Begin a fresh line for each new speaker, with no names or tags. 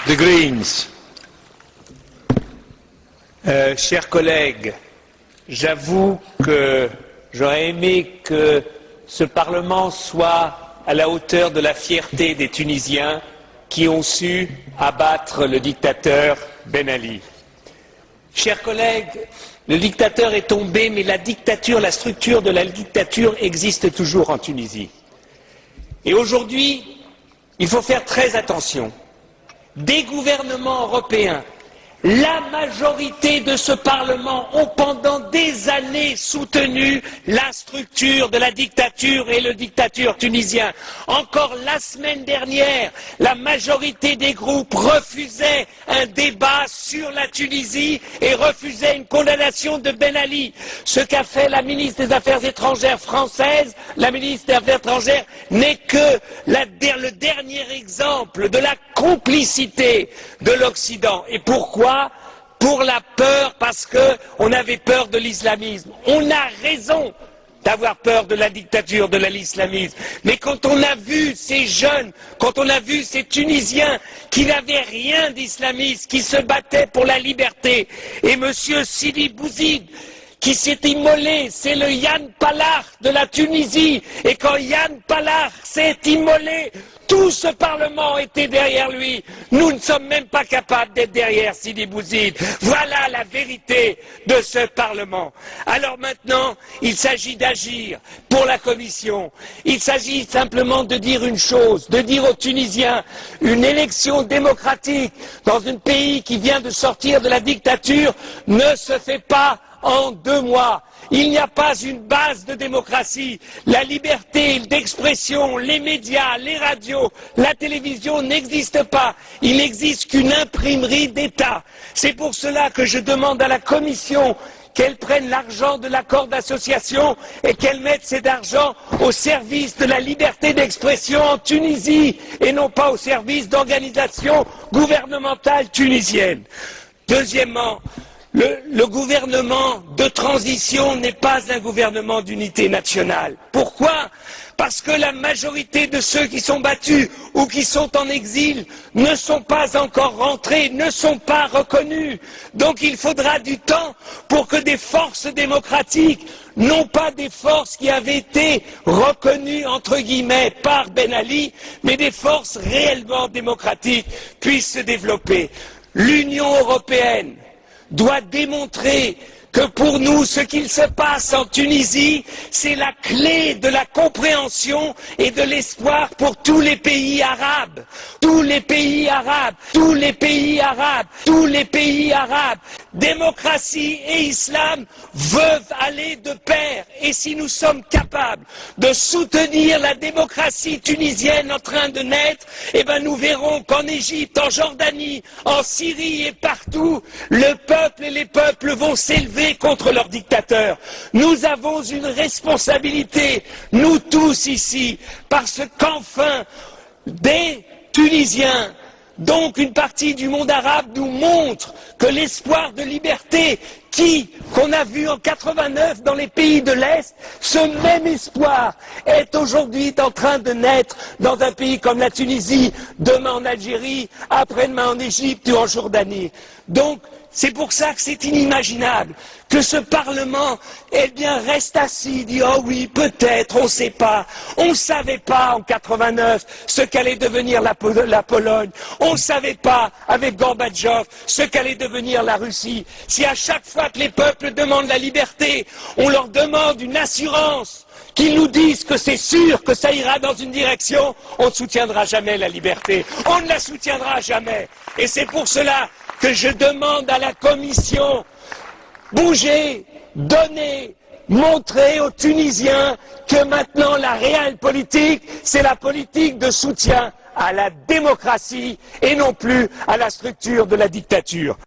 The Greens. Chers collègues, j'avoue que j'aurais aimé que ce Parlement soit à la hauteur de la fierté des Tunisiens qui ont su abattre le dictateur Ben Ali. Chers collègues, le dictateur est tombé, mais la dictature, la structure de la dictature existe toujours en Tunisie. Et aujourd'hui, il faut faire très attention. Des gouvernements européens, la majorité de ce Parlement ont pendant des années soutenu la structure de la dictature et le dictateur tunisien. Encore la semaine dernière, la majorité des groupes refusaient un débat sur la Tunisie et refusaient une condamnation de Ben Ali. Ce qu'a fait la ministre des Affaires étrangères française, la ministre des Affaires étrangères, n'est que le dernier exemple de la complicité de l'Occident. Et pourquoi ? Pour la peur, parce qu'on avait peur de l'islamisme. On a raison d'avoir peur de la dictature, de l'islamisme. Mais quand on a vu ces jeunes, quand on a vu ces Tunisiens qui n'avaient rien d'islamiste, qui se battaient pour la liberté, et M. Sidi Bouzid, qui s'est immolé, c'est le Yann Palach de la Tunisie, et quand Yann Palach s'est immolé, tout ce Parlement était derrière lui. Nous ne sommes même pas capables d'être derrière Sidi Bouzid. Voilà la vérité de ce Parlement. Alors maintenant, il s'agit d'agir pour la Commission. Il s'agit simplement de dire une chose, de dire aux Tunisiens, une élection démocratique dans un pays qui vient de sortir de la dictature ne se fait pas en 2 mois. Il n'y a pas une base de démocratie. La liberté d'expression, les médias, les radios, la télévision n'existent pas. Il n'existe qu'une imprimerie d'État. C'est pour cela que je demande à la Commission qu'elle prenne l'argent de l'accord d'association et qu'elle mette cet argent au service de la liberté d'expression en Tunisie et non pas au service d'organisations gouvernementales tunisiennes. Deuxièmement, le gouvernement de transition n'est pas un gouvernement d'unité nationale. Pourquoi? Parce que la majorité de ceux qui sont battus ou qui sont en exil ne sont pas encore rentrés, ne sont pas reconnus. Donc il faudra du temps pour que des forces démocratiques, non pas des forces qui avaient été reconnues entre guillemets par Ben Ali, mais des forces réellement démocratiques puissent se développer. L'Union européenne doit démontrer que pour nous, ce qu'il se passe en Tunisie, c'est la clé de la compréhension et de l'espoir pour tous les pays arabes. Tous les pays arabes, tous les pays arabes, tous les pays arabes. Démocratie et islam veulent aller de pair. Et si nous sommes capables de soutenir la démocratie tunisienne en train de naître, eh ben nous verrons qu'en Égypte, en Jordanie, en Syrie et partout, le peuple et les peuples vont s'élever contre leurs dictateurs. Nous avons une responsabilité, nous tous ici, parce qu'enfin, des Tunisiens, donc une partie du monde arabe, nous montre que l'espoir de liberté qu'on a vu en 89 dans les pays de l'Est, ce même espoir est aujourd'hui en train de naître dans un pays comme la Tunisie, demain en Algérie, après-demain en Égypte ou en Jordanie. Donc, c'est pour ça que c'est inimaginable que ce Parlement, eh bien, reste assis, dit « Oh oui, peut-être, on ne sait pas. On ne savait pas en 89 ce qu'allait devenir la Pologne. On ne savait pas, avec Gorbatchev, ce qu'allait devenir la Russie. Si à chaque fois que les peuples demandent la liberté, on leur demande une assurance, qu'ils nous disent que c'est sûr que ça ira dans une direction, on ne soutiendra jamais la liberté. On ne la soutiendra jamais. Et c'est pour cela que je demande à la Commission, bougez, donnez, montrez aux Tunisiens que maintenant la réelle politique, c'est la politique de soutien à la démocratie et non plus à la structure de la dictature.